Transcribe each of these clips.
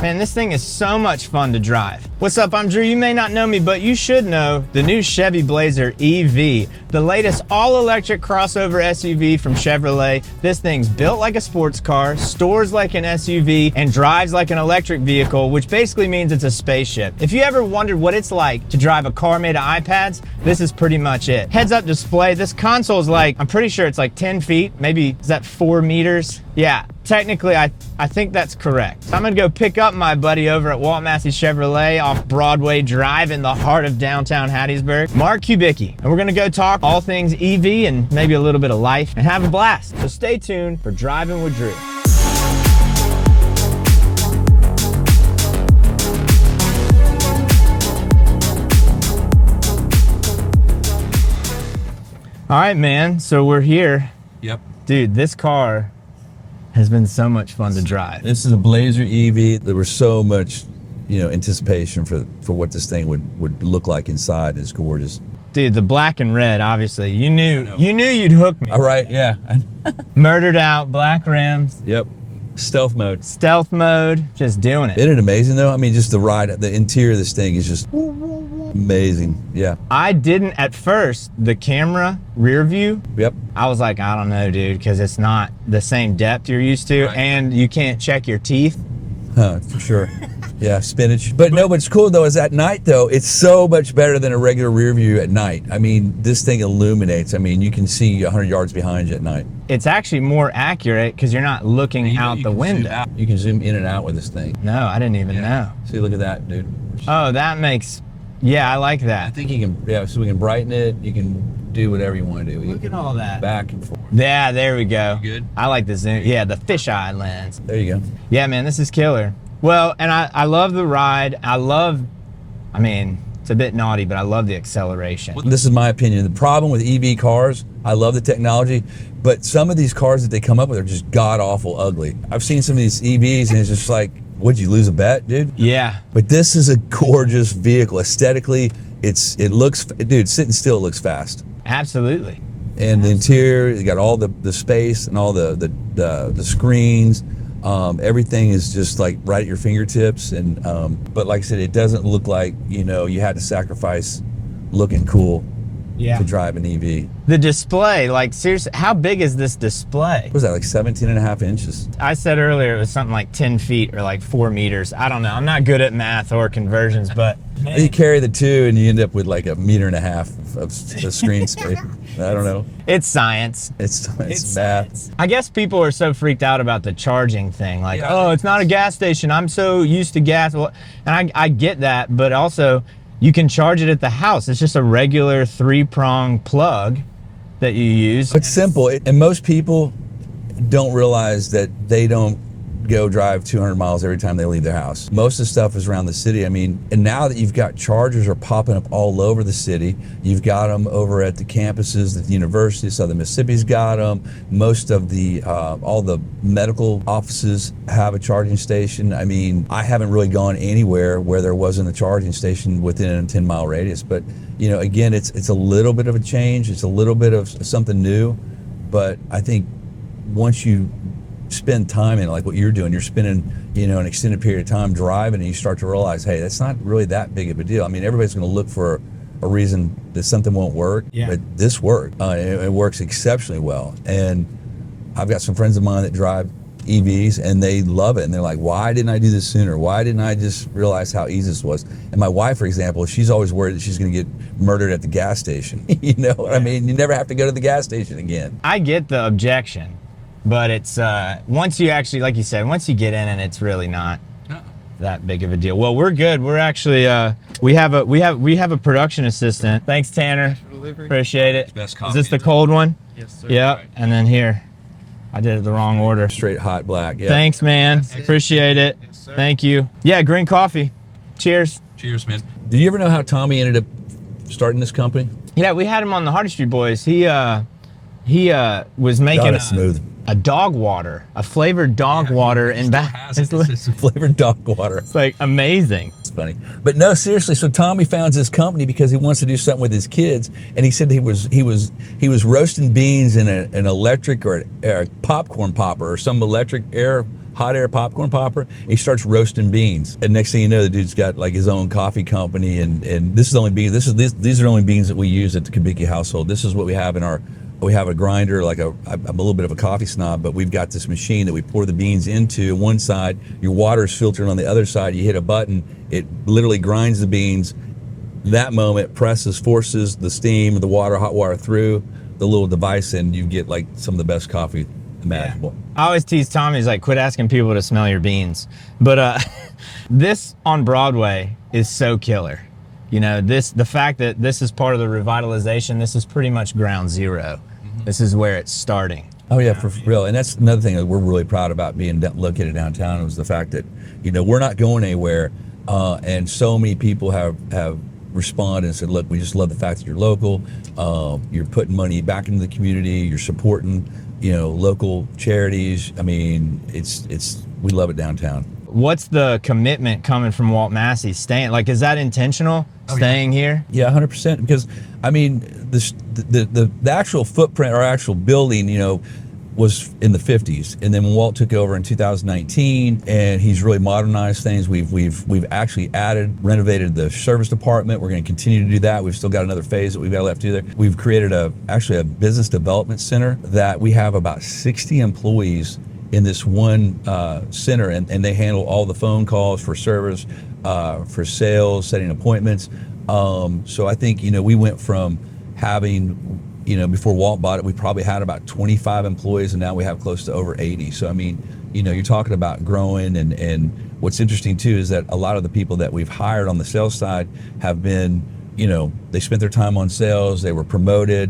Man, this thing is so much fun to drive. What's up, I'm Drew. You may not know me, but you should know the new Chevy Blazer EV, the latest all-electric crossover SUV from Chevrolet. This thing's built like a sports car, stores like an SUV, and drives like an electric vehicle, which basically means it's a spaceship. If you ever wondered what it's like to drive a car made of iPads, this is pretty much it. Heads-up display. This console is like, I'm pretty sure it's like 10 feet, maybe, is that 4 meters? Yeah, technically, I think that's correct. So I'm gonna go pick up my buddy over at Walt Massey Chevrolet off Broadway Drive in the heart of downtown Hattiesburg, Marc Kubicki. And we're gonna go talk all things EV and maybe a little bit of life and have a blast. So stay tuned for Driving with Drew. All right, man, so we're here. Yep. Dude, this car has been so much fun to drive. This is a Blazer EV. There was so much, anticipation for what this thing would look like inside. It's gorgeous. Dude, the black and red, obviously. You knew you'd hook me. All right, yeah. Murdered out, black rims. Yep. Stealth mode. Stealth mode, just doing it. Isn't it amazing though? I mean, just the ride, the interior of this thing is just amazing. Yeah. I didn't at first, the camera rear view. Yep. I was like, I don't know, dude, because it's not the same depth you're used to, right. And you can't check your teeth. Huh, for sure. Yeah, spinach. But no, what's cool though is at night though, it's so much better than a regular rear view at night. I mean, this thing illuminates. I mean, you can see 100 yards behind you at night. It's actually more accurate because you're not looking out the window. You can zoom in and out with this thing. No, I didn't even know. See, look at that, dude. Oh, that makes, yeah, I like that. I think you can, yeah, so we can brighten it. You can do whatever you want to do. Look at all that. Back and forth. Yeah, there we go. You good? I like the zoom. Yeah, the fisheye lens. There you go. Yeah, man, this is killer. Well, and I love the ride. I mean, it's a bit naughty, but I love the acceleration. This is my opinion. The problem with EV cars, I love the technology, but some of these cars that they come up with are just god-awful ugly. I've seen some of these EVs and it's just like, would you lose a bet, dude? Yeah. But this is a gorgeous vehicle. Aesthetically, it looks, dude, sitting still, it looks fast. Absolutely. And the interior, you got all the space and all the screens. Everything is just like right at your fingertips, and but like I said, it doesn't look like you had to sacrifice looking cool to drive an EV. The display, like seriously, how big is this display? What was that, like 17.5 inches? I said earlier it was something like 10 feet or like 4 meters. I don't know. I'm not good at math or conversions, but man. You carry the two and you end up with like 1.5 meters of screen space. I don't know. It's science. It's math. Science. I guess people are so freaked out about the charging thing. Like, oh, it's not a gas station. I'm so used to gas. Well, and I get that, but also you can charge it at the house. It's just a regular 3-prong plug that you use. It's simple, and most people don't realize that they don't go drive 200 miles every time they leave their house. Most of the stuff is around the city. I mean, and now that you've got chargers are popping up all over the city, you've got them over at the campuses at the University of Southern Mississippi's got them. Most of the, all the medical offices have a charging station. I mean, I haven't really gone anywhere where there wasn't a charging station within a 10-mile radius. But, again, it's a little bit of a change. It's a little bit of something new. But I think once you spend time in like what you're doing, you're spending an extended period of time driving, and you start to realize, hey, that's not really that big of a deal. I mean, everybody's going to look for a reason that something won't work, but this worked. It works exceptionally well, and I've got some friends of mine that drive EVs and they love it, and they're like, why didn't I do this sooner? Why didn't I just realize how easy this was? And my wife, for example, she's always worried that she's going to get murdered at the gas station. You know what I mean? You never have to go to the gas station again. I get the objection. But it's once you actually, like you said, once you get in, and it's really not that big of a deal. Well, we're good. We're actually we have a production assistant. Thanks, Tanner. Appreciate it. Best coffee. Is this the cold one? Yes, sir. Yep. Right. And then here, I did it the wrong order. Straight hot black. Yeah. Thanks, man. Appreciate it. Yes, sir. Thank you. Yeah, green coffee. Cheers. Cheers, man. Did you ever know how Tommy ended up starting this company? Yeah, we had him on the Hardy Street Boys. He was making a dog water, a flavored dog water in back. It's flavored dog water. It's like amazing. It's funny, but no, seriously. So Tommy founds this company because he wants to do something with his kids, and he said he was roasting beans in an electric or a popcorn popper or some electric air hot air popcorn popper, and he starts roasting beans. And next thing you know, the dude's got like his own coffee company, and this is only beans. These are only beans that we use at the Kubicki household. This is what we have in our. We have a grinder, like I'm a little bit of a coffee snob, but we've got this machine that we pour the beans into. One side, your water is filtered on the other side. You hit a button, it literally grinds the beans. That moment forces the steam, the water, hot water through the little device, and you get like some of the best coffee imaginable. Yeah. I always tease Tommy, he's like, quit asking people to smell your beans. But this on Broadway is so killer. You know, the fact that this is part of the revitalization, this is pretty much ground zero. This is where it's starting. Oh yeah, for real. And that's another thing that we're really proud about being located downtown, was the fact that, you know, we're not going anywhere. And so many people have responded and said, look, we just love the fact that you're local. You're putting money back into the community. You're supporting, you know, local charities. I mean, we love it downtown. What's the commitment coming from Walt Massey staying? Like, is that intentional, staying here? Yeah, 100%. Because, I mean, the actual footprint, or actual building, you know, was in the 50s. And then when Walt took over in 2019, and he's really modernized things, we've actually renovated the service department. We're going to continue to do that. We've still got another phase that we've got left to do there. We've created actually a business development center that we have about 60 employees in this one center, and they handle all the phone calls for service, for sales, setting appointments. So I think, you know, we went from having, you know, before Walt bought it, we probably had about 25 employees, and now we have close to over 80. So I mean, you know, you're talking about growing, and what's interesting too is that a lot of the people that we've hired on the sales side have been, you know, they spent their time on sales, they were promoted.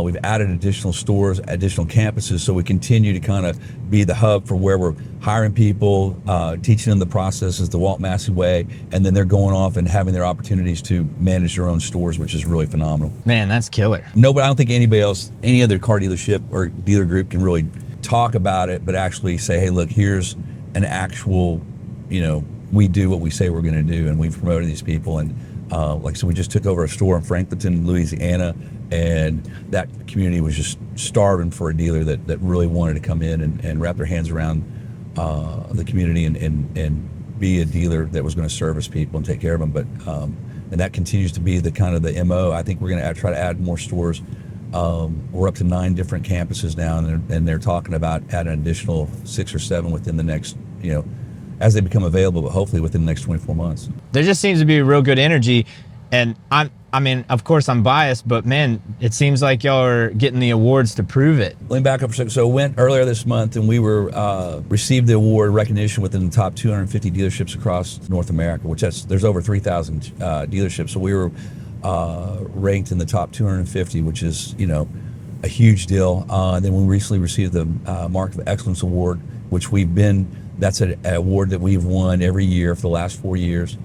We've added additional stores, additional campuses, so we continue to kind of be the hub for where we're hiring people, teaching them the processes the Walt Massey way, and then they're going off and having their opportunities to manage their own stores, which is really phenomenal. Man, that's killer. No, but I don't think anybody else, any other car dealership or dealer group can really talk about it, but actually say, hey, look, here's an actual, you know, we do what we say we're going to do, and we've promoted these people. And so we just took over a store in Franklinton, Louisiana, and that community was just starving for a dealer that really wanted to come in and wrap their hands around the community and be a dealer that was going to service people and take care of them. But and that continues to be the kind of the MO. I think we're going to try to add more stores. We're up to 9 different campuses now, and they're talking about adding an additional 6 or 7 within the next, you know, as they become available, but hopefully within the next 24 months. There just seems to be a real good energy, and I mean, of course I'm biased, but man, it seems like y'all are getting the awards to prove it. Let me back up for a second. So I went earlier this month, and we were received the award recognition within the top 250 dealerships across North America, which there's over 3,000 dealerships. So we were ranked in the top 250, which is, you know, a huge deal. Then we recently received the Mark of Excellence Award, which that's an award that we've won every year for the last 4 years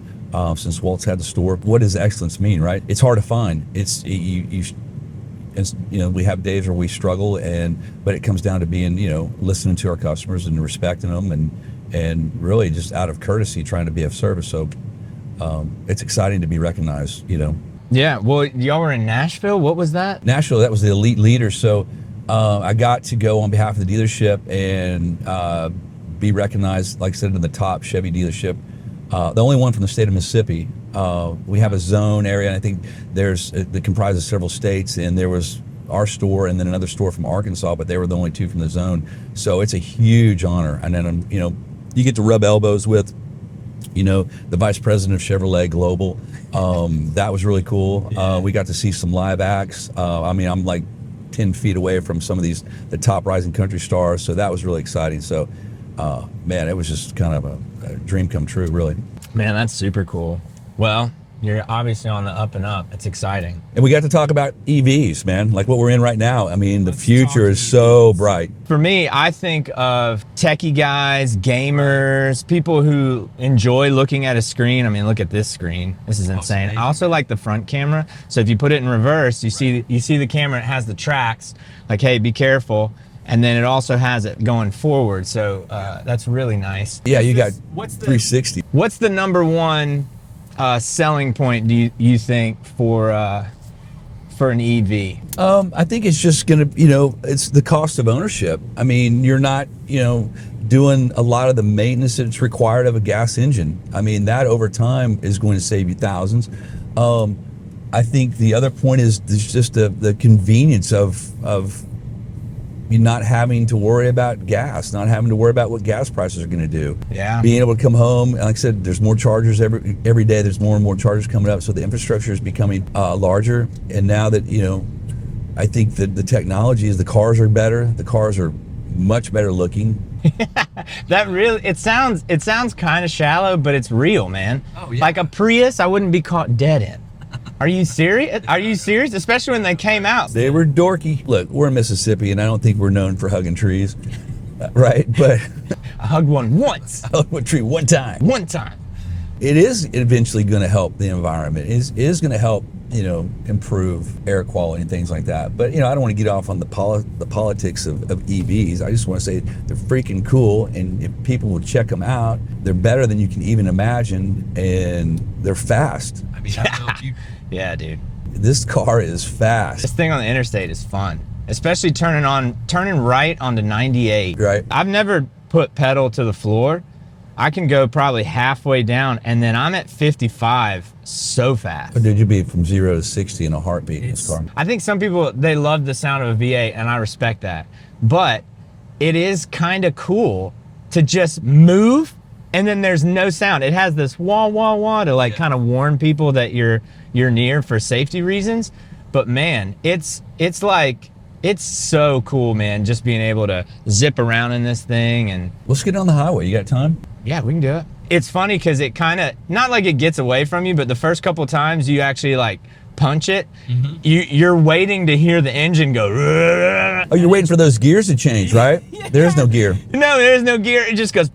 since Walt's had the store. What does excellence mean, right? It's hard to find. You know, we have days where we struggle, but it comes down to being, you know, listening to our customers and respecting them, and really just out of courtesy trying to be of service. So it's exciting to be recognized, you know. Yeah, well, y'all were in Nashville. What was that? Nashville, that was the elite leader. So I got to go on behalf of the dealership and be recognized, like I said, in the top Chevy dealership. The only one from the state of Mississippi. We have a zone area, and I think that comprises several states, and there was our store and then another store from Arkansas, but they were the only 2 from the zone. So it's a huge honor. And then, you know, you get to rub elbows with, you know, the vice president of Chevrolet Global. That was really cool. We got to see some live acts. I mean, I'm like 10 feet away from some of the top rising country stars, so that was really exciting. So man, it was just kind of a dream come true, really. Man, that's super cool. Well, you're obviously on the up and up. It's exciting. And we got to talk about EVs, man, like what we're in right now. I mean, the future is so bright. For me, I think of techie guys, gamers, people who enjoy looking at a screen. I mean, look at this screen. This is insane. I also like the front camera. So if you put it in reverse, you see the camera, it has the tracks, like, hey, be careful. And then it also has it going forward. So that's really nice. Yeah, you got 360. What's the number one selling point, do you think, for an EV? I think it's just gonna, you know, it's the cost of ownership. I mean, you're not, you know, doing a lot of the maintenance that's required of a gas engine. I mean, that over time is going to save you thousands. I think the other point is just the convenience of you not having to worry about gas, not having to worry about what gas prices are going to do. Yeah. Being able to come home, and like I said, there's more chargers every day. There's more and more chargers coming up, so the infrastructure is becoming larger. And now that, you know, I think that the technology is, the cars are better. The cars are much better looking. That really, it sounds kind of shallow, but it's real, man. Oh, yeah. Like a Prius, I wouldn't be caught dead in. Are you serious? Are you serious? Especially when they came out. They were dorky. Look, we're in Mississippi, and I don't think we're known for hugging trees, right? But I hugged one once. I hugged a tree one time. One time. It is eventually going to help the environment. It is going to help, you know, improve air quality and things like that. But, you know, I don't want to get off on the politics of EVs. I just want to say they're freaking cool, and if people will check them out, they're better than you can even imagine, and they're fast. I mean, I don't know if you... Yeah, dude. This car is fast. This thing on the interstate is fun, especially turning right onto 98. Right. I've never put pedal to the floor. I can go probably halfway down, and then I'm at 55 so fast. Or did you be from 0 to 60 in a heartbeat in this car? I think some people, they love the sound of a V8, and I respect that. But it is kind of cool to just move, and then there's no sound. It has this wah, wah, wah to like kind of warn people that you're near for safety reasons. But man, it's so cool, man, just being able to zip around in this thing. And let's get on the highway. You got time? Yeah, we can do it. It's funny because it kind of, not like it gets away from you, but the first couple times you actually like punch it, you're waiting to hear the engine go. Oh, you're waiting for those gears to change, right? Yeah. There's no gear. No, there's no gear. It just goes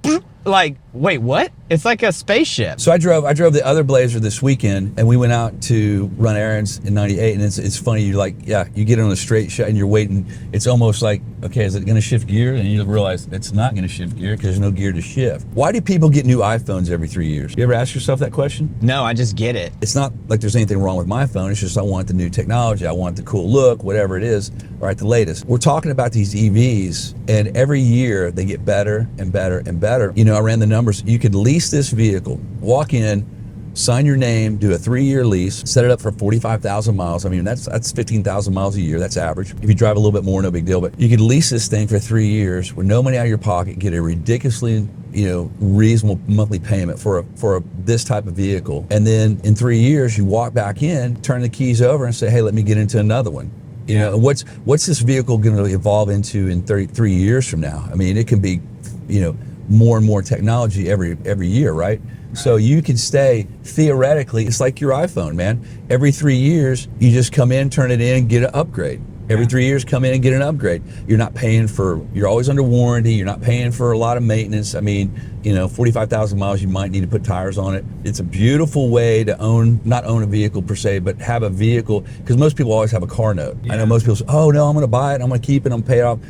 like, wait, what? It's like a spaceship. So I drove the other Blazer this weekend, and we went out to run errands in 98, and it's funny, you're like, yeah, you get on a straight shot and you're waiting. It's almost like, okay, is it going to shift gear? And you realize it's not going to shift gear because there's no gear to shift. Why do people get new iPhones every 3 years? You ever ask yourself that question? No, I just get it. It's not like there's anything wrong with my phone. It's just I want the new technology. I want the cool look, whatever it is, or at the latest. We're talking about these EVs, and every year they get better and better and better. You know, I ran the numbers. You could lease this vehicle, walk in, sign your name, do a 3-year lease, set it up for 45,000 miles. I mean, that's 15,000 miles a year. That's average. If you drive a little bit more, no big deal. But you could lease this thing for 3 years with no money out of your pocket, get a ridiculously, you know, reasonable monthly payment for this type of vehicle. And then in 3 years, you walk back in, turn the keys over, and say, hey, let me get into another one. You know, what's this vehicle going to evolve into in 33 years from now? I mean, it can be, you know, more and more technology every year, right? So you can stay, theoretically, it's like your iPhone, man. Every 3 years, you just come in, turn it in, get an upgrade. Every 3 years, come in and get an upgrade. You're not paying for, you're always under warranty. You're not paying for a lot of maintenance. I mean, you know, 45,000 miles, you might need to put tires on it. It's a beautiful way to not own a vehicle per se, but have a vehicle, because most people always have a car note. Yeah. I know most people say, oh no, I'm gonna buy it, I'm gonna keep it, I'm gonna pay it off.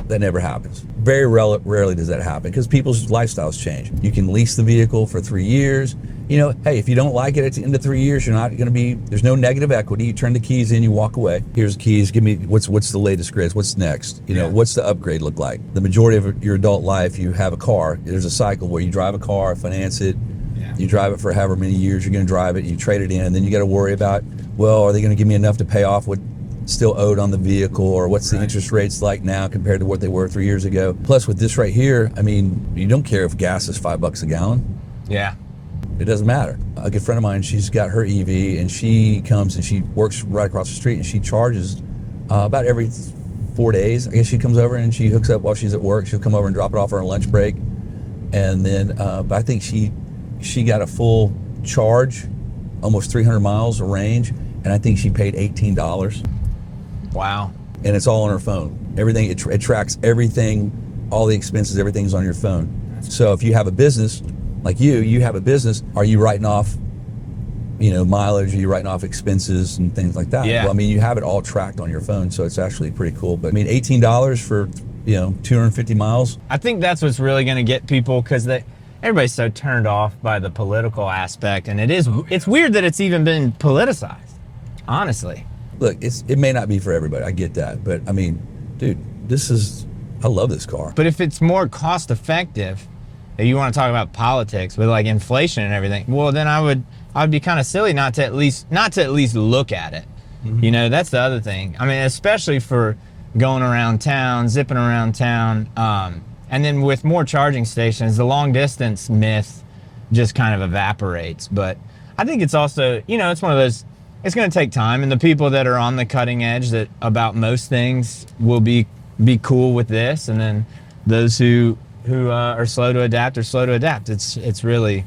That never happens. Very rarely does that happen because people's lifestyles change. You can lease the vehicle for 3 years. You know, hey, if you don't like it at the end of 3 years, you're not going to be, there's no negative equity. You turn the keys in, you walk away. Here's the keys. Give me, what's the latest greatest? What's next? You know, what's the upgrade look like? The majority of your adult life, you have a car. There's a cycle where you drive a car, finance it. Yeah. You drive it for however many years you're going to drive it. You trade it in, and then you got to worry about, well, are they going to give me enough to pay off what still owed on the vehicle, or what's the interest rates like now compared to what they were 3 years ago. Plus with this right here, I mean, you don't care if gas is $5 a gallon. Yeah. It doesn't matter. A good friend of mine, she's got her EV, and she comes and she works right across the street, and she charges about every 4 days. I guess she comes over and she hooks up while she's at work. She'll come over and drop it off on her lunch break. And then, but I think she got a full charge, almost 300 miles of range, and I think she paid $18. Wow. And it's all on her phone. Everything, it tracks everything, all the expenses, everything's on your phone. So if you have a business, like you have a business, are you writing off, you know, mileage? Are you writing off expenses and things like that? Yeah. Well, I mean, you have it all tracked on your phone, so it's actually pretty cool. But I mean, $18 for, you know, 250 miles. I think that's what's really going to get people, because everybody's so turned off by the political aspect, and it's weird that it's even been politicized, honestly. Look, it may not be for everybody. I get that, but I mean, dude, this is I love this car. But if it's more cost effective, if you want to talk about politics with like inflation and everything, well, then I'd be kind of silly not to at least look at it. Mm-hmm. You know, that's the other thing. I mean, especially for going around town, zipping around town, and then with more charging stations, the long distance myth just kind of evaporates. But I think it's also, you know, it's one of those, it's going to take time, and the people that are on the cutting edge that about most things will be cool with this, and then those who are slow to adapt are slow to adapt. It's really,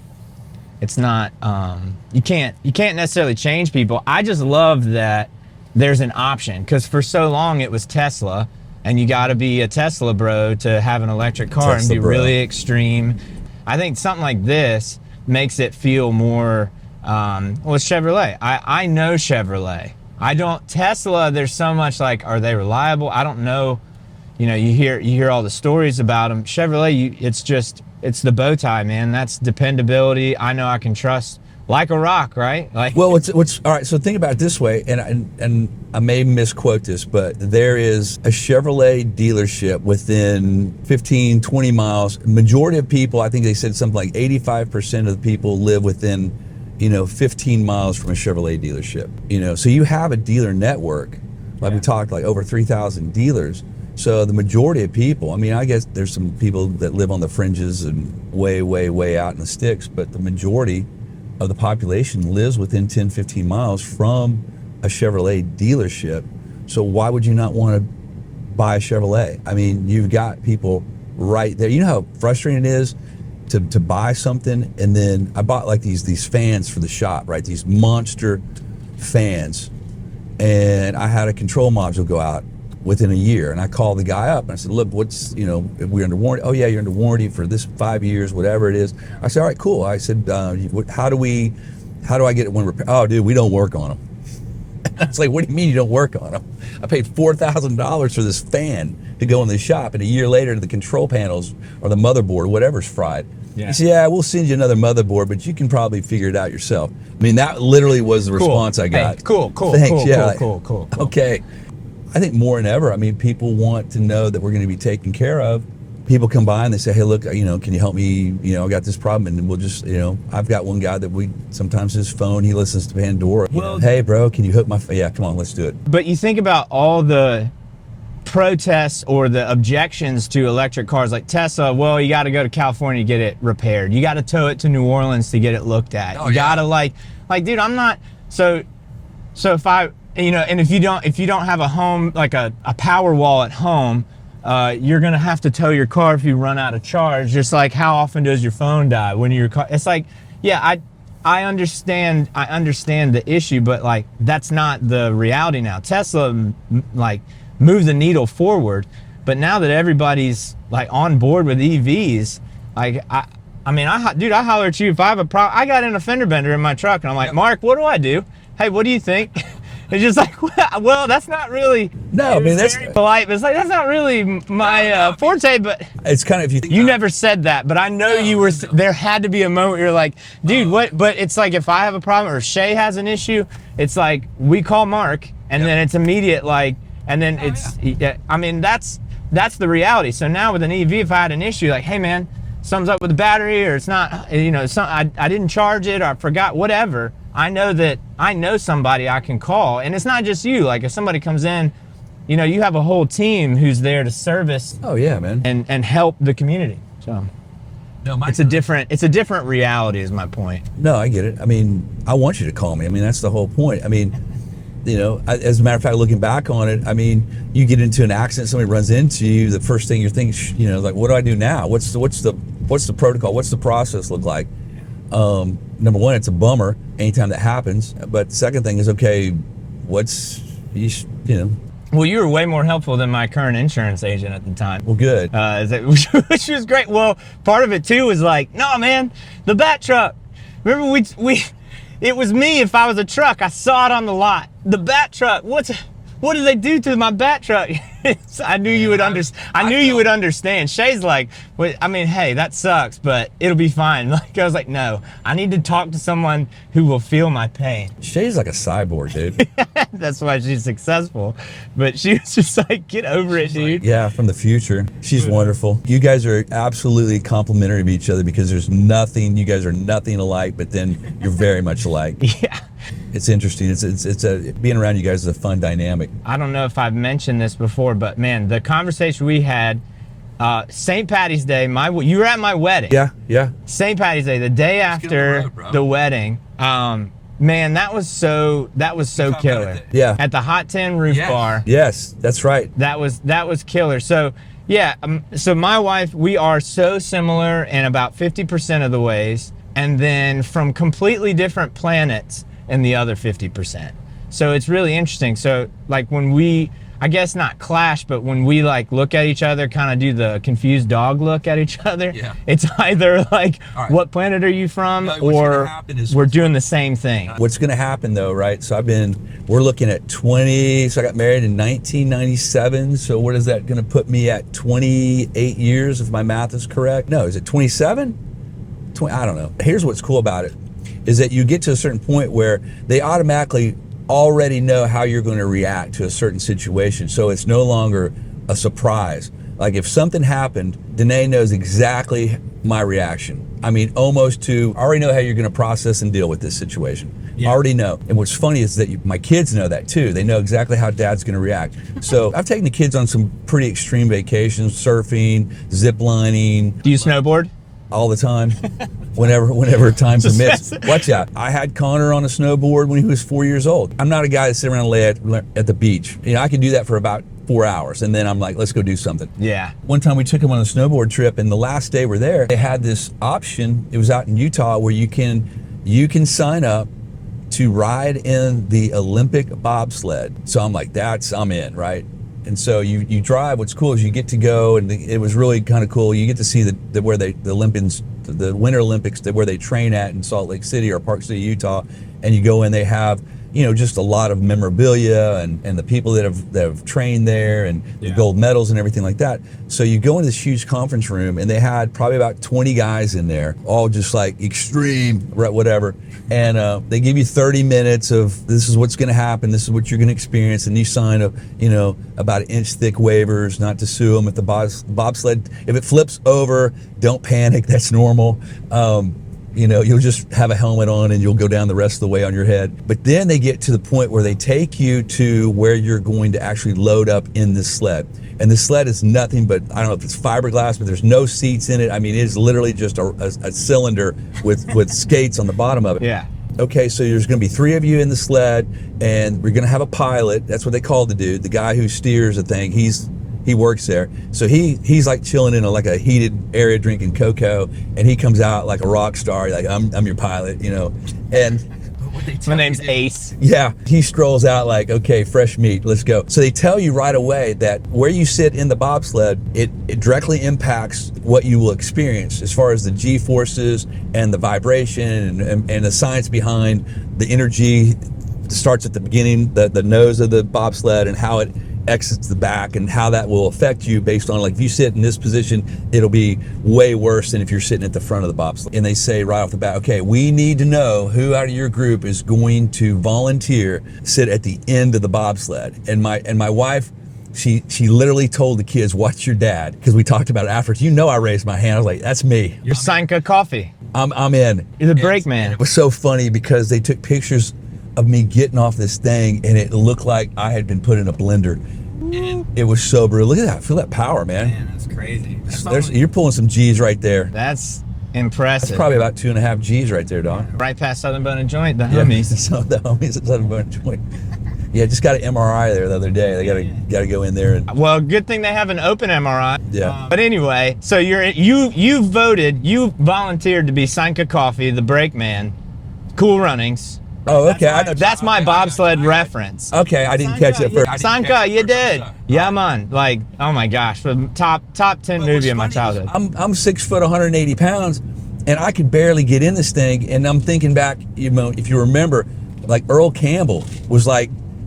it's not, you can't necessarily change people. I just love that there's an option, because for so long it was Tesla, and you got to be a Tesla bro to have an electric car and be really extreme. I think something like this makes it feel more, well, it's Chevrolet. I know Chevrolet. I don't, Tesla, there's so much like, are they reliable? I don't know. You know, you hear all the stories about them. Chevrolet, it's the bow tie, man. That's dependability. I know I can trust like a rock, right? Like, well, what's all right? So think about it this way, and I may misquote this, but there is a Chevrolet dealership within 15, 20 miles. Majority of people, I think they said something like 85% of the people live within, 15 miles from a Chevrolet dealership. So you have a dealer network, like we talked, like over 3,000 dealers. So the majority of people, I mean, I guess there's some people that live on the fringes and way, way, way out in the sticks, but the majority of the population lives within 10, 15 miles from a Chevrolet dealership. So why would you not want to buy a Chevrolet? I mean, you've got people right there. You know how frustrating it is to buy something, and then I bought like these fans for the shop, right? These monster fans, and I had a control module go out within a year, and I called the guy up and I said, look, what's, if we're under warranty? Oh yeah, you're under warranty for this 5 years, whatever it is. I said, all right, cool. I said, how do I get it when repaired? Oh dude, we don't work on them. It's like, what do you mean you don't work on them? I paid $4,000 for this fan to go in the shop, and a year later the control panels or the motherboard, whatever's fried. Yeah. He said, yeah, we'll send you another motherboard, but you can probably figure it out yourself. I mean, that literally was the response I got. Hey, cool. Thanks, yeah. Cool. Okay. I think more than ever, I mean, people want to know that we're going to be taken care of. People come by and they say, hey, look, can you help me? I got this problem. And we'll just, I've got one guy that sometimes his phone, he listens to Pandora. Well, hey, bro, can you hook my phone? Yeah, come on, let's do it. But you think about all the protests or the objections to electric cars like Tesla. Well, you got to go to California to get it repaired. You got to tow it to New Orleans to get it looked at. You got to like, dude, I'm not, so if I, and if you don't have a home, like a power wall at home, you're gonna have to tow your car if you run out of charge. Just like, how often does your phone die when your car? It's like, yeah, I understand the issue, but like, that's not the reality now. Tesla like moved the needle forward, but now that everybody's like on board with EVs, like I holler at you if I have a problem. I got in a fender bender in my truck, and I'm like, Mark, what do I do? Hey, what do you think? It's just like, well, that's not really. No, I mean, that's very polite, but it's like, that's not really my forte. But it's kind of, if you never said that, but I know you were. There had to be a moment where you're like, dude, what? But it's like, if I have a problem or Shay has an issue, it's like we call Mark, and then it's immediate, like, and then I mean, that's the reality. So now with an EV, if I had an issue, like, hey man, something's up with the battery, or it's not, I didn't charge it, or I forgot, whatever. I know somebody I can call, and it's not just you. Like, if somebody comes in, you have a whole team who's there to service. Oh yeah, man. And help the community. So no, it's a different reality, is my point. No, I get it. I mean, I want you to call me. I mean, that's the whole point. I mean, as a matter of fact, looking back on it, I mean, you get into an accident, somebody runs into you, the first thing you're thinking, like, what do I do now? What's the protocol? What's the process look like? Number one, it's a bummer anytime that happens. But the second thing is, okay, Well, you were way more helpful than my current insurance agent at the time. Well, good. Which was great. Well, part of it too was like, no, man, the bat truck. Remember it was me if I was a truck. I saw it on the lot. The bat truck. what did they do to my bat truck? I knew you would understand. I knew you would understand. Shay's like, well, I mean, hey, that sucks, but it'll be fine. Like, I was like, no, I need to talk to someone who will feel my pain. Shay's like a cyborg, dude. That's why she's successful. But she was just like, get over it, dude. Yeah, from the future. She's wonderful. You guys are absolutely complimentary of each other because there's nothing, you guys are nothing alike, but then you're very much alike. Yeah. It's interesting. Being around you guys is a fun dynamic. I don't know if I've mentioned this before, but man, the conversation we had, St. Patty's Day, you were at my wedding. Yeah. St. Patty's Day, the day after the wedding. Man, that was so killer. Yeah. At the Hot 10 Roof Bar. Yes, that's right. That was killer. So yeah, so my wife, we are so similar in about 50% of the ways, and then from completely different planets in the other 50%. So it's really interesting. So like when we, I guess not clash, but when we like look at each other, kind of do the confused dog look at each other, it's either like, what planet are you from? Or we're doing the same thing. What's going to happen though, right? So we're looking at 20, so I got married in 1997. So what is that going to put me at 28 years if my math is correct? No, is it 27? 20, I don't know. Here's what's cool about it, is that you get to a certain point where they automatically already know how you're going to react to a certain situation. So it's no longer a surprise. Like if something happened, Danae knows exactly my reaction. I mean, almost to, I already know how you're going to process and deal with this situation. I already know. And what's funny is that my kids know that too. They know exactly how dad's going to react. So I've taken the kids on some pretty extreme vacations, surfing, zip lining. Do you snowboard? All the time, whenever time permits. Watch out. I had Connor on a snowboard when he was 4 years old. I'm not a guy that sit around and lay at the beach. You know, I can do that for about 4 hours, and then I'm like, let's go do something. Yeah. One time we took him on a snowboard trip, and the last day we're there, they had this option. It was out in Utah where you can sign up to ride in the Olympic bobsled. So I'm like, I'm in, right? And so you drive. What's cool is you get to go, and it was really kind of cool. You get to see the Winter Olympics, where they train at in Salt Lake City or Park City, Utah. And you go in, they have, just a lot of memorabilia and the people that have trained there and the gold medals and everything like that. So you go into this huge conference room, and they had probably about 20 guys in there, all just like extreme, whatever. And they give you 30 minutes of, this is what's going to happen, this is what you're going to experience, and you sign up, about an inch thick waivers not to sue them if the bobsled, if it flips over, don't panic, that's normal. You'll just have a helmet on and you'll go down the rest of the way on your head. But then they get to the point where they take you to where you're going to actually load up in this sled. And the sled is nothing but, I don't know if it's fiberglass, but there's no seats in it. I mean, it is literally just a cylinder with skates on the bottom of it. Yeah. Okay, so there's going to be 3 of you in the sled, and we're going to have a pilot. That's what they call the dude, the guy who steers the thing. He works there. So he's like chilling in a heated area drinking cocoa, and he comes out like a rock star, like, I'm your pilot, And my name's Ace. Yeah, he strolls out like, okay, fresh meat, let's go. So they tell you right away that where you sit in the bobsled, it directly impacts what you will experience as far as the G-forces and the vibration and the science behind the energy. It starts at the beginning, the nose of the bobsled, and how it exits the back, and how that will affect you based on, like, if you sit in this position, it'll be way worse than if you're sitting at the front of the bobsled. And they say right off the bat, okay, we need to know who out of your group is going to volunteer sit at the end of the bobsled. And my wife, she literally told the kids, watch your dad, because we talked about it afterwards. I raised my hand. I was like, that's me. You're Sanka Coffee. I'm in. You're the brake man. It was so funny because they took pictures of me getting off this thing, and it looked like I had been put in a blender. And it was so brutal. Look at that. Feel that power, man. Man, that's crazy. You're pulling some G's right there. That's impressive. That's probably about 2.5 G's right there, dog. Right past Southern Bone and Joint, the homies. So the homies at Southern Bone and Joint. Yeah, just got an MRI there the other day. They gotta go in there. Well, good thing they have an open MRI. Yeah. But anyway, so you volunteered to be Sanka Coffee, the brake man. Cool Runnings. Oh, okay. That's my bobsled reference. Okay, I didn't catch that first. Sanka, you did. Yeah, man. Like, oh my gosh, the top 10 movie of my childhood. I'm 6 foot, 180 pounds, and I could barely get in this thing. And I'm thinking back, if you remember, like Earl Campbell was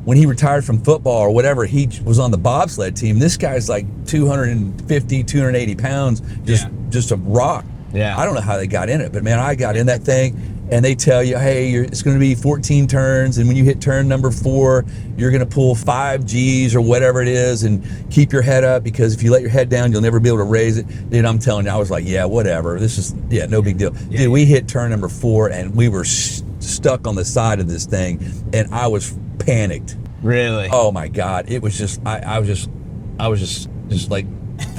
when he retired from football or whatever, he was on the bobsled team. This guy's like 250, 280 pounds, just a rock. Yeah. I don't know how they got in it, but man, I got in that thing. And they tell you, hey, it's going to be 14 turns, and when you hit turn number 4, you're going to pull 5 Gs or whatever it is, and keep your head up, because if you let your head down, you'll never be able to raise it. Dude, I'm telling you, I was like, yeah, whatever. This is, no big deal. Yeah. Dude, we hit turn number 4, and we were stuck on the side of this thing, and I was panicked. Really? Oh my God! It was just, I was just like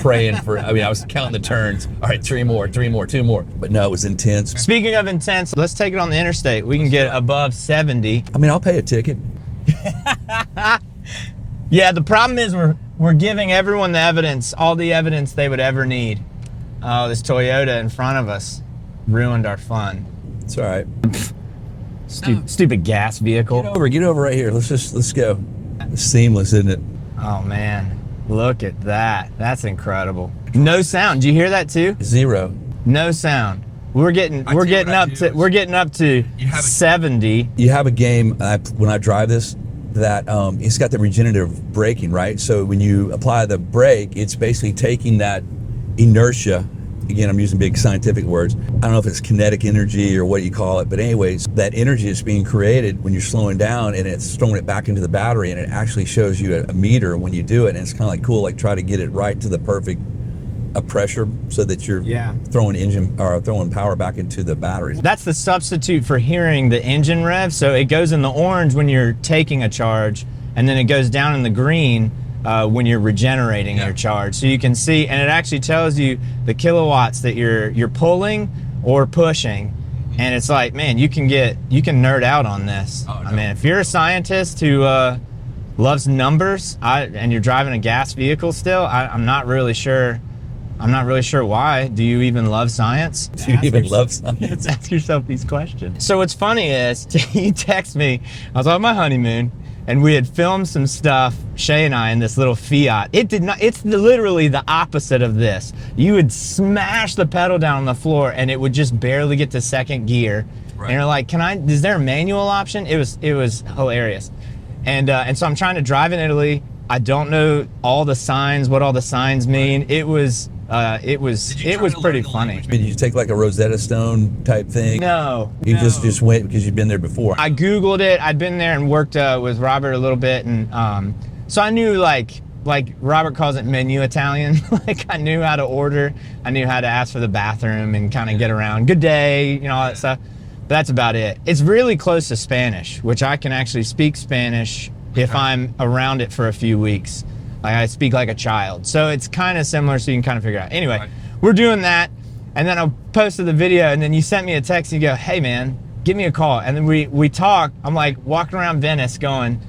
praying for. I mean, I was counting the turns. All right, 3 more, 2 more. But no, it was intense. Speaking of intense, let's take it on the interstate. We can get above 70. I mean, I'll pay a ticket. Yeah, the problem is we're giving everyone the evidence, all the evidence they would ever need. Oh, this Toyota in front of us ruined our fun. It's all right. Stupid gas vehicle. Get over right here. Let's go. It's seamless, isn't it? Oh man, look at that. That's incredible. No sound. Do you hear that too? 0. No sound. We're getting up to 70. You have a game when I drive this that it's got the regenerative braking, right? So when you apply the brake, it's basically taking that inertia. Again, I'm using big scientific words. I don't know if it's kinetic energy or what you call it, but anyways, that energy is being created when you're slowing down, and it's throwing it back into the battery, and it actually shows you a meter when you do it, and it's kind of like cool, like try to get it right to the perfect pressure so that you're throwing power back into the battery. That's the substitute for hearing the engine rev. So it goes in the orange when you're taking a charge, and then it goes down in the green when you're regenerating your charge. So you can see, and it actually tells you the kilowatts that you're pulling or pushing. And it's like, man, you can nerd out on this. Oh, no. I mean, if you're a scientist who loves numbers, and you're driving a gas vehicle still, I'm not really sure why. Do you even love science? Do you even love science? Ask yourself these questions. So what's funny is, you text me, I was on my honeymoon, and we had filmed some stuff, Shay and I, in this little Fiat. It's literally the opposite of this. You would smash the pedal down on the floor, and it would just barely get to second gear. Right. And you're like, is there a manual option? It was hilarious. And so I'm trying to drive in Italy. I don't know what all the signs mean. It was pretty funny. Did you take like a Rosetta Stone type thing? No. You just went because you've been there before. I Googled it. I'd been there and worked with Robert a little bit, and so I knew like Robert calls it menu Italian. Like I knew how to order. I knew how to ask for the bathroom and kind of get around. Good day, all that stuff. But that's about it. It's really close to Spanish, which I can actually speak Spanish if I'm around it for a few weeks. Like I speak like a child. So it's kind of similar, so you can kind of figure it out. Anyway, We're doing that, and then I posted the video, and then you sent me a text, and you go, hey man, give me a call. And then we talk. I'm like walking around Venice going,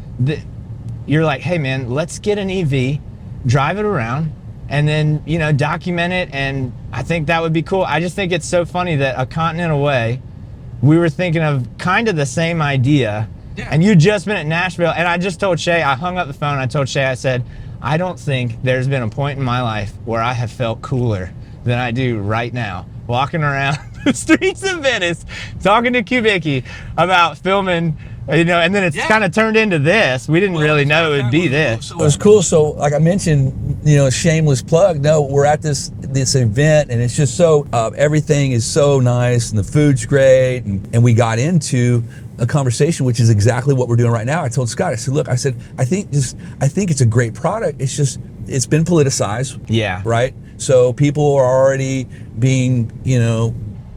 you're like, hey man, let's get an EV, drive it around, and then, document it, and I think that would be cool. I just think it's so funny that a continent away, we were thinking of kind of the same idea. Yeah. And you'd just been at Nashville, and I just told Shay, I hung up the phone, I told Shay, I said, I don't think there's been a point in my life where I have felt cooler than I do right now, walking around the streets of Venice, talking to Kubicki about filming, and then it's kind of turned into this. We didn't really know it would be this. It was cool. So like I mentioned, shameless plug. No, we're at this event, and it's just so, everything is so nice, and the food's great. And we got into a conversation, which is exactly what we're doing right now. I told Scott, I said, look, I think it's a great product. It's just, it's been politicized. Yeah. Right? So people are already being,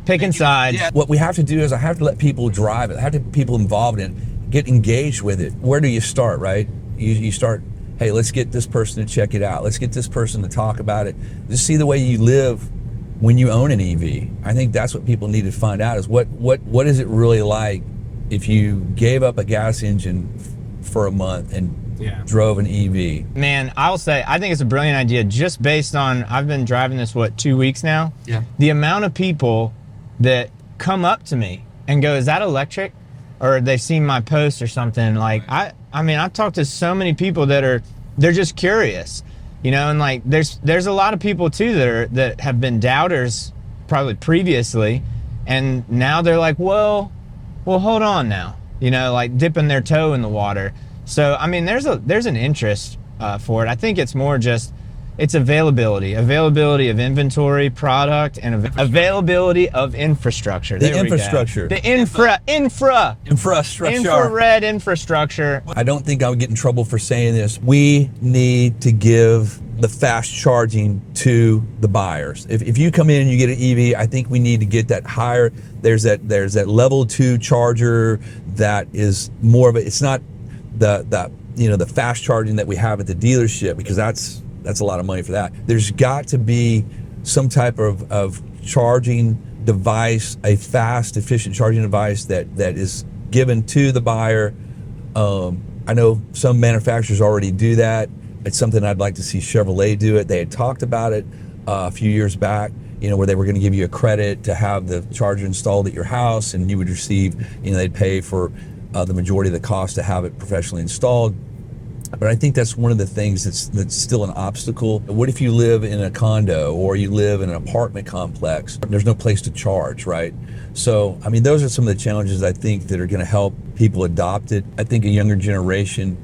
picking sides. Yeah. What we have to do is I have to let people drive it. I have to get people involved in it, get engaged with it. Where do you start, right? You start, hey, let's get this person to check it out. Let's get this person to talk about it. Just see the way you live when you own an EV. I think that's what people need to find out is what is it really like if you gave up a gas engine for a month and drove an EV. Man, I'll say, I think it's a brilliant idea just based on, I've been driving this, 2 weeks now? Yeah. The amount of people that come up to me and go, is that electric? Or they've seen my post or something. Like, I mean, I've talked to so many people they're just curious, and like, there's a lot of people too that have been doubters probably previously, and now they're like, well, hold on now, like dipping their toe in the water. So I mean, there's an interest for it. I think it's more just it's availability of inventory, product, and availability of infrastructure. The infrastructure. The infrared infrastructure. I don't think I would get in trouble for saying this. We need to give the fast charging to the buyers. If you come in and you get an EV, I think we need to get that higher. There's that level 2 charger that is more of a, it's not the fast charging that we have at the dealership, because that's a lot of money for that. There's got to be some type of charging device, a fast, efficient charging device that is given to the buyer. I know some manufacturers already do that. It's something I'd like to see Chevrolet do it. They had talked about it a few years back, where they were going to give you a credit to have the charger installed at your house, and you would receive, they'd pay for the majority of the cost to have it professionally installed. But I think that's one of the things that's still an obstacle. What if you live in a condo or you live in an apartment complex? There's no place to charge, right? So, I mean, those are some of the challenges I think that are going to help people adopt it. I think a younger generation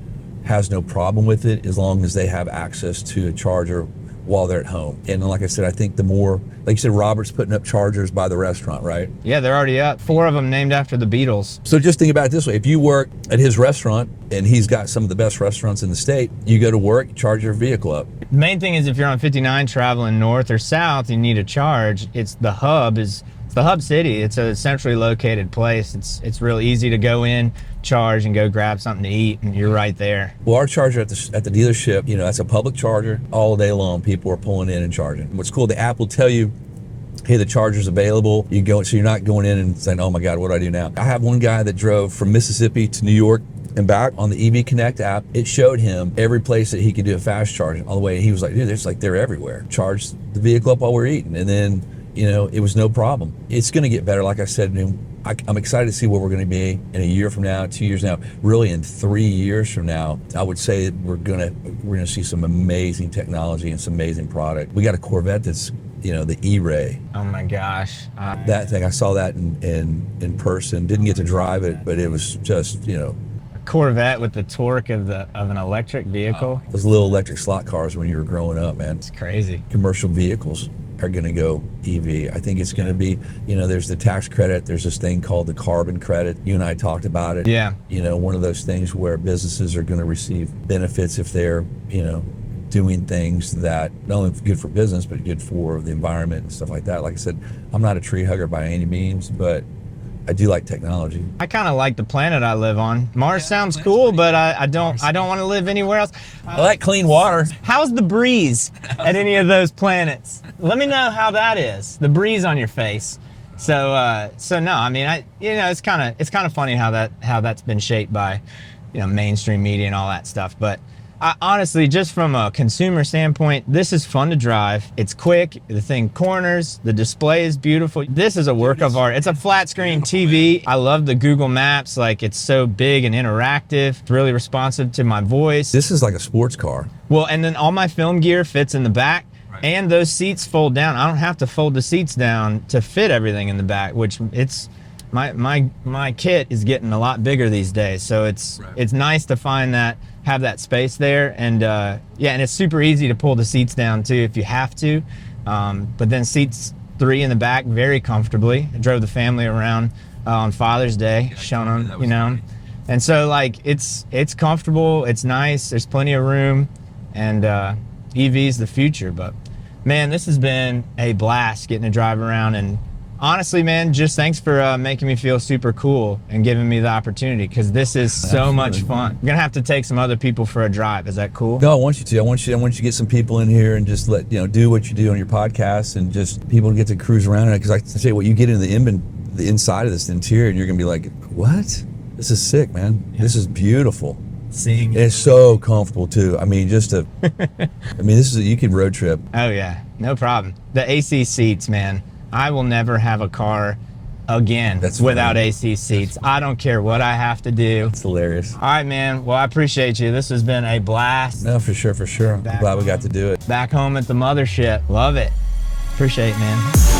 has no problem with it as long as they have access to a charger while they're at home. And like I said, I think the more, like you said, Robert's putting up chargers by the restaurant, right? Yeah, they're already up. 4 of them named after the Beatles. So just think about it this way. If you work at his restaurant, and he's got some of the best restaurants in the state, you go to work, charge your vehicle up. The main thing is if you're on 59 traveling north or south, you need a charge. It's the hub city. It's a centrally located place. It's real easy to go in, charge, and go grab something to eat, and you're right there. Well, our charger at the dealership, that's a public charger. All day long, people are pulling in and charging. What's cool, the app will tell you, hey, the charger's available. You go, so you're not going in and saying, oh my God, what do I do now? I have one guy that drove from Mississippi to New York and back on the EV Connect app. It showed him every place that he could do a fast charging all the way. He was like, dude, they're everywhere. Charge the vehicle up while we're eating. And then, it was no problem. It's going to get better. Like I said, I'm excited to see where we're going to be in a year from now, 2 years now, really in 3 years from now. I would say we're going to see some amazing technology and some amazing product. We got a Corvette that's, the E-Ray. Oh my gosh. That thing, I saw that in person. Didn't get to drive it, but it was just, A Corvette with the torque of an electric vehicle. Those little electric slot cars when you were growing up, man. It's crazy. Commercial vehicles are going to go EV. I think it's going to be, there's the tax credit. There's this thing called the carbon credit. You and I talked about it. Yeah. One of those things where businesses are going to receive benefits if they're, doing things that not only good for business, but good for the environment and stuff like that. Like I said, I'm not a tree hugger by any means, but I do like technology. I kind of like the planet I live on. Mars sounds cool, but I don't want to live anywhere else. I like clean water. How's the breeze at any of those planets? Let me know how that is. The breeze on your face. So no, I mean, it's kind of funny how that's been shaped by, mainstream media and all that stuff. But honestly, just from a consumer standpoint, this is fun to drive. It's quick. The thing corners. The display is beautiful. This is a work of art. It's a flat screen TV. I love the Google Maps. Like, it's so big and interactive. It's really responsive to my voice. This is like a sports car. Well, and then all my film gear fits in the back. Right. And those seats fold down. I don't have to fold the seats down to fit everything in the back, which it's my kit is getting a lot bigger these days. So it's nice to have that space there, and and it's super easy to pull the seats down too if you have to. But then seats 3 in the back very comfortably. I drove the family around on Father's Day, showing them, and so like it's comfortable, it's nice, there's plenty of room, and EV's the future. But man, this has been a blast getting to drive around, and honestly, man, just thanks for making me feel super cool and giving me the opportunity, because this is so much fun. I'm gonna have to take some other people for a drive. Is that cool? No, I want you to. I want you to get some people in here and just let do what you do on your podcast, and just people get to cruise around in it. Because I tell you what, you get into the inside of this interior, and you're gonna be like, what? This is sick, man. Yeah. This is beautiful. Seeing it's so comfortable too. I mean, this is you could road trip. Oh yeah, no problem. The AC seats, man. I will never have a car again without AC seats. I don't care what I have to do. It's hilarious. All right, man. Well, I appreciate you. This has been a blast. No, for sure. I'm glad we got to do it. Back home at the mothership. Love it. Appreciate it, man.